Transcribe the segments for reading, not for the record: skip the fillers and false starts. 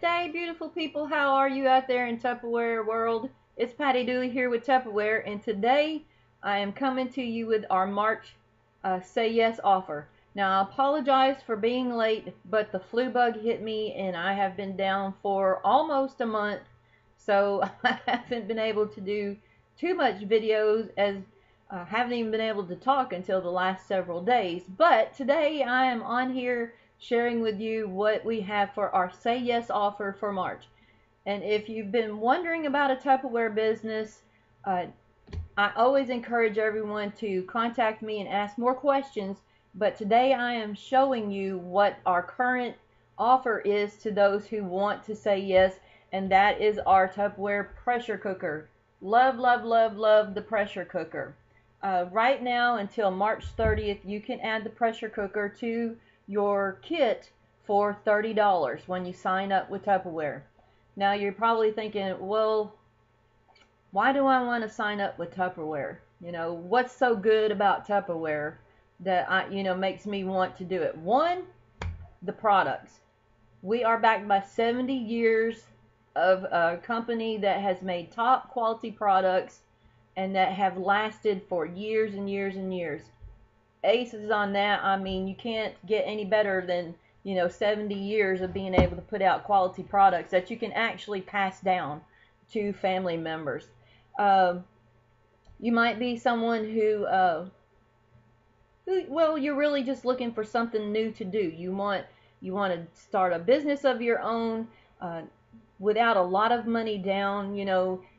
Good day, beautiful people. How are you out there in Tupperware world? It's Patty Dooley here with Tupperware, and today I am coming to you with our March Say Yes offer. Now, I apologize for being late, but the flu bug hit me, and I have been down for almost a month, so I haven't been able to do too much videos, as I haven't even been able to talk until the last several days. But today I am on here sharing with you what we have for our Say Yes offer for March. And if you've been wondering about a Tupperware business, I always encourage everyone to contact me and ask more questions. But today I am showing you what our current offer is to those who want to say yes, and that is our Tupperware pressure cooker. Love, love, love, love the pressure cooker. Right now until March 30th, you can add the pressure cooker to your kit for $30 when you sign up with Tupperware. Now you're probably thinking, well, why do I want to sign up with Tupperware? What's so good about Tupperware that makes me want to do it? One, the products. We are backed by 70 years of a company that has made top quality products and that have lasted for years and years and years. Aces on that. I mean, you can't get any better than 70 years of being able to put out quality products that you can actually pass down to family members. You might be someone who well, you're really just looking for something new to do. You want to start a business of your own without a lot of money down,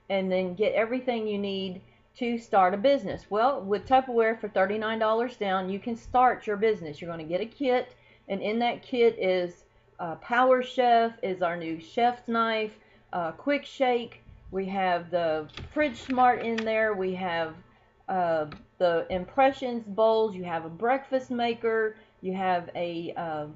and then get everything you need to start a business. Well, with Tupperware for $39 down, you can start your business. You're going to get a kit, and in that kit is Power Chef, is our new chef's knife, Quick Shake. We have the Fridge Smart in there. We have the Impressions bowls. You have a breakfast maker. You have a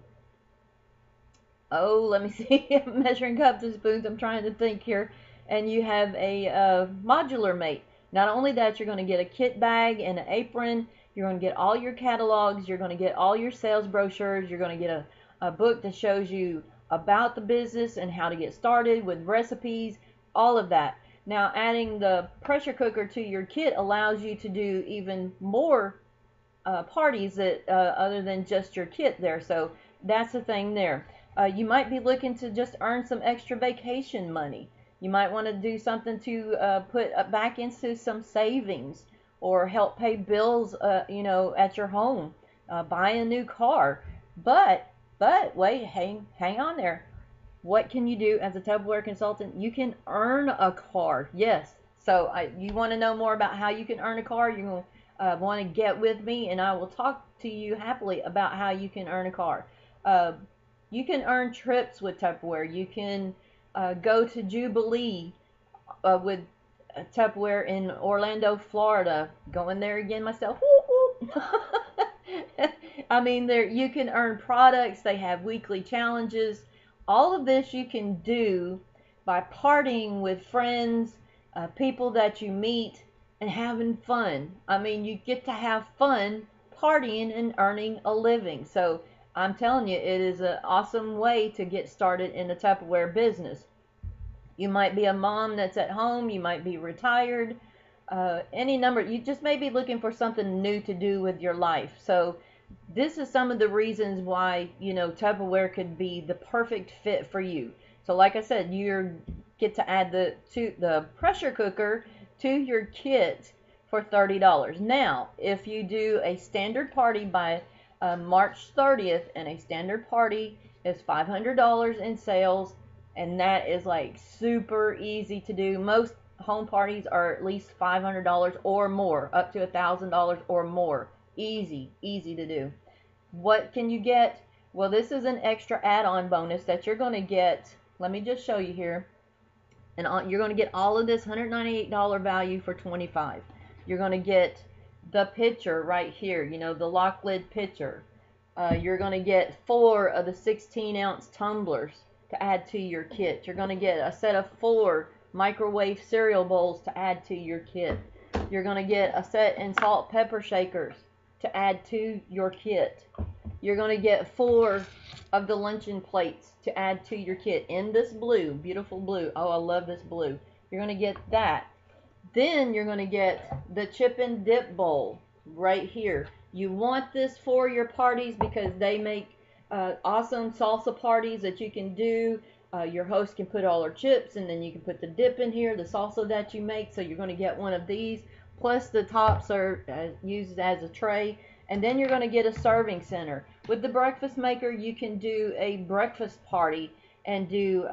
let me see, measuring cups and spoons. I'm trying to think here. And you have a modular mate. Not only that, you're going to get a kit bag and an apron. You're going to get all your catalogs. You're going to get all your sales brochures. You're going to get a book that shows you about the business and how to get started with recipes, all of that. Now, adding the pressure cooker to your kit allows you to do even more parties that other than just your kit there. So that's the thing there. You might be looking to just earn some extra vacation money. You might want to do something to put back into some savings or help pay bills, at your home, buy a new car. But wait, hang on there. What can you do as a Tupperware consultant? You can earn a car. Yes. So you want to know more about how you can earn a car? You're going to want to get with me, and I will talk to you happily about how you can earn a car. You can earn trips with Tupperware. You can go to Jubilee with Tupperware in Orlando, Florida. Going there again myself. Woo, woo. I mean, there you can earn products. They have weekly challenges. All of this you can do by partying with friends, people that you meet, and having fun. I mean, you get to have fun partying and earning a living. So I'm telling you, it is an awesome way to get started in the Tupperware business. You might be a mom that's at home. You might be retired. Any number. You just may be looking for something new to do with your life. So this is some of the reasons why, Tupperware could be the perfect fit for you. So like I said, you get to add the pressure cooker to your kit for $30. Now, if you do a standard party by March 30th, and a standard party is $500 in sales, and that is like super easy to do. Most home parties are at least $500 or more, up to $1,000 or more. Easy to do. What can you get? Well, this is an extra add-on bonus that you're going to get. Let me just show you here. And you're going to get all of this $198 value for $25. You're going to get the pitcher right here, the lock lid pitcher. You're going to get 4 of the 16-ounce tumblers to add to your kit. You're going to get a set of 4 microwave cereal bowls to add to your kit. You're going to get a set and salt pepper shakers to add to your kit. you're going to get 4 of the luncheon plates to add to your kit in this blue, beautiful blue. Oh, I love this blue. You're going to get that. Then you're going to get the chip and dip bowl right here. You want this for your parties because they make awesome salsa parties that you can do. Your host can put all her chips, and then you can put the dip in here, the salsa that you make. So you're going to get one of these. Plus the tops are used as a tray. And then you're going to get a serving center. With the breakfast maker, you can do a breakfast party and do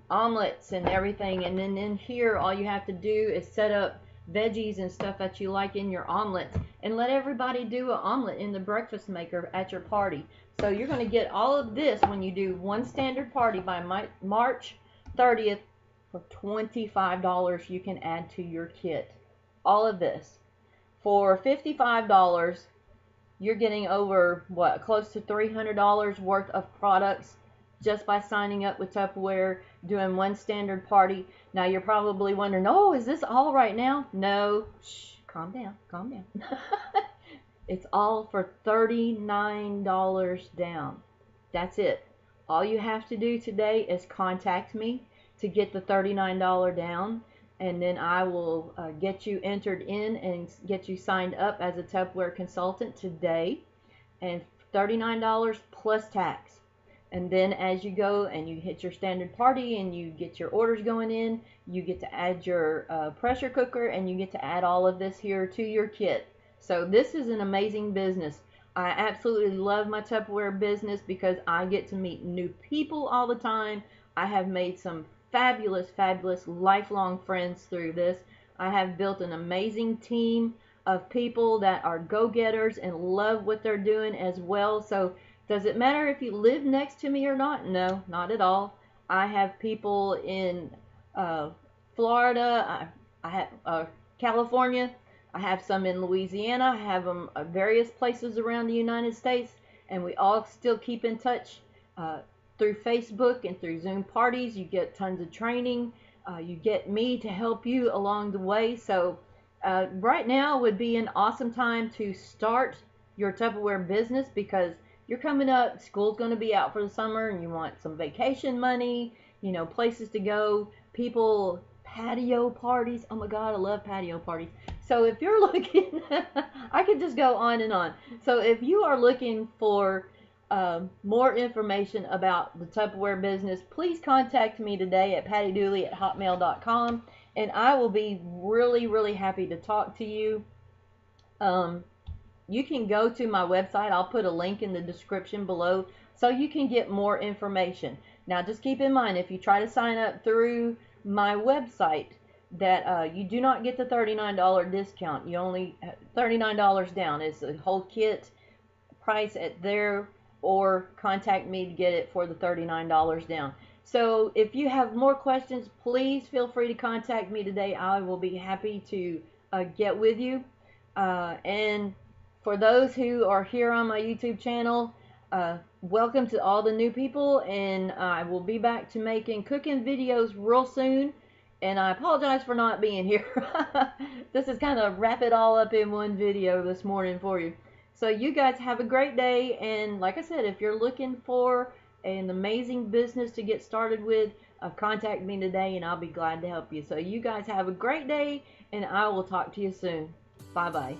omelets and everything. And then in here, all you have to do is set up veggies and stuff that you like in your omelet, and let everybody do an omelet in the breakfast maker at your party. So you're going to get all of this when you do one standard party by March 30th for $25 you can add to your kit. All of this. For $55, you're getting over, what, close to $300 worth of products just by signing up with Tupperware, doing one standard party. Now you're probably wondering, oh, is this all right now? No, shh, calm down, calm down. It's all for $39 down. That's it. All you have to do today is contact me to get the $39 down, and then I will get you entered in and get you signed up as a Tupperware consultant today, and $39 plus tax. And then as you go and you hit your standard party and you get your orders going in, you get to add your pressure cooker, and you get to add all of this here to your kit. So this is an amazing business. I absolutely love my Tupperware business because I get to meet new people all the time. I have made some fabulous, fabulous lifelong friends through this. I have built an amazing team of people that are go-getters and love what they're doing as well. So does it matter if you live next to me or not? No, not at all. I have people in Florida, I have California, I have some in Louisiana, I have them various places around the United States, and we all still keep in touch through Facebook and through Zoom parties. You get tons of training. You get me to help you along the way. So right now would be an awesome time to start your Tupperware business because you're coming up, school's going to be out for the summer, and you want some vacation money, you know, places to go, people, patio parties. Oh my God, I love patio parties. So if you're looking, I could just go on and on. So if you are looking for more information about the Tupperware business, please contact me today at pattydooley@hotmail.com, and I will be really, really happy to talk to you. You can go to my website. I'll put a link in the description below so you can get more information. Now just keep in mind, if you try to sign up through my website, that you do not get the $39 discount. You only $39 down is the whole kit price at there, or contact me to get it for the $39 down. So if you have more questions, please feel free to contact me today. I will be happy to get with you. And for those who are here on my YouTube channel, welcome to all the new people, and I will be back to making cooking videos real soon. And I apologize for not being here. This is kind of wrap it all up in one video this morning for you. So you guys have a great day, and like I said, if you're looking for an amazing business to get started with, contact me today and I'll be glad to help you. So you guys have a great day, and I will talk to you soon. Bye bye.